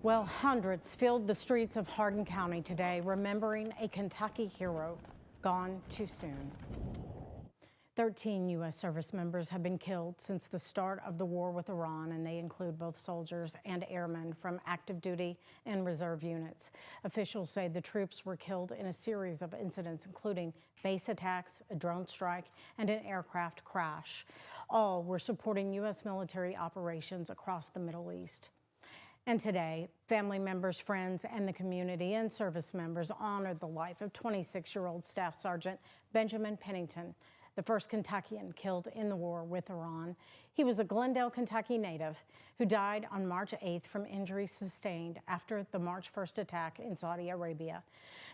Well, hundreds filled the streets of Hardin County today, remembering a Kentucky hero gone too soon. 13 U.S. service members have been killed since the start of the war with Iran, and they include both soldiers and airmen from active duty and reserve units. Officials say the troops were killed in a series of incidents, including base attacks, a drone strike, and an aircraft crash. All were supporting U.S. military operations across the Middle East. And today, family members, friends, and the community and service members honored the life of 26-year-old Staff Sergeant Benjamin Pennington, the first Kentuckian killed in the war with Iran. He was a Glendale, Kentucky native who died on March 8th from injuries sustained after the March 1st attack in Saudi Arabia.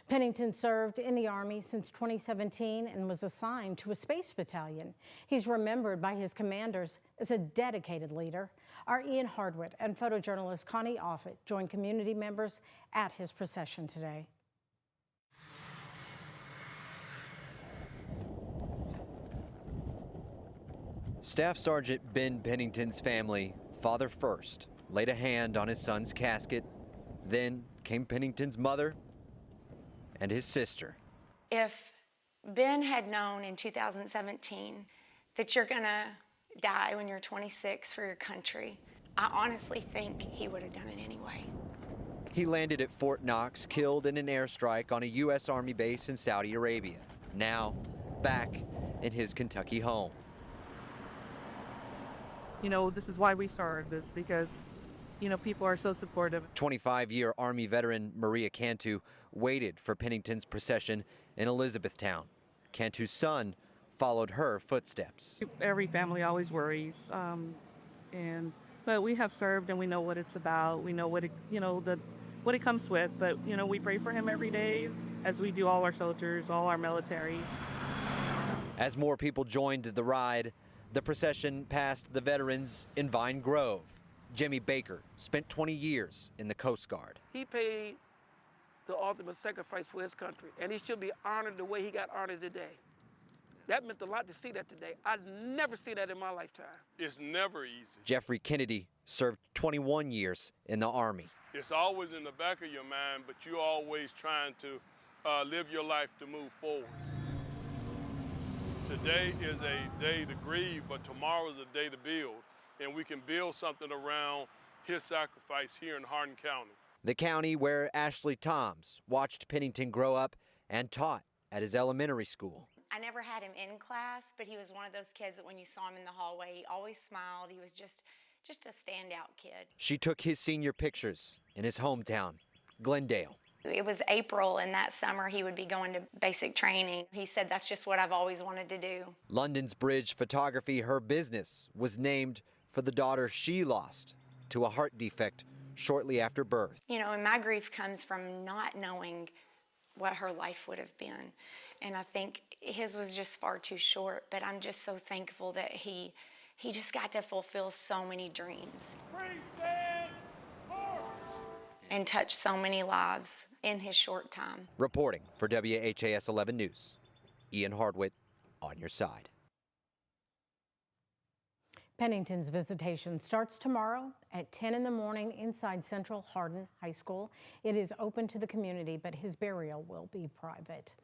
Pennington served in the Army since 2017 and was assigned to a space battalion. He's remembered by his commanders as a dedicated leader. Our Ian Hardwick and photojournalist Connie Offit joined community members at his procession today. Staff Sergeant Ben Pennington's family, father first, laid a hand on his son's casket. Then came Pennington's mother and his sister. If Ben had known in 2017 that you're gonna die when you're 26 for your country, I honestly think he would have done it anyway. He landed at Fort Knox, killed in an airstrike on a U.S. Army base in Saudi Arabia. Now, back in his Kentucky home. You know, this is why we started this, because, you know, people are so supportive. 25-year Army veteran Maria Cantu waited for Pennington's procession in Elizabethtown. Cantu's son followed her footsteps. Every family always worries, but we have served and we know what it's about. We know what it, what it comes with. But we pray for him every day, as we do all our soldiers, all our military. As more people joined the ride, the procession passed the veterans in Vine Grove. Jimmy Baker spent 20 years in the Coast Guard. He paid the ultimate sacrifice for his country, and he should be honored the way he got honored today. That meant a lot to see that today. I'd never see that in my lifetime. It's never easy. Jeffrey Kennedy served 21 years in the Army. It's always in the back of your mind, but you're always trying to live your life to move forward. Today is a day to grieve, but tomorrow is a day to build. And we can build something around his sacrifice here in Hardin County. The county where Ashley Toms watched Pennington grow up and taught at his elementary school. I never had him in class, but he was one of those kids that when you saw him in the hallway, he always smiled. He was just a standout kid. She took his senior pictures in his hometown, Glendale. It was April, and that summer he would be going to basic training. He said, that's just what I've always wanted to do. London's Bridge Photography, her business, was named for the daughter she lost to a heart defect shortly after birth. And my grief comes from not knowing what her life would have been. And I think his was just far too short, but I'm just so thankful that he just got to fulfill so many dreams and touch so many lives in his short time. Reporting for WHAS 11 News, Ian Hardwick on your side. Pennington's visitation starts tomorrow at 10 in the morning inside Central Hardin High School. It is open to the community, but his burial will be private.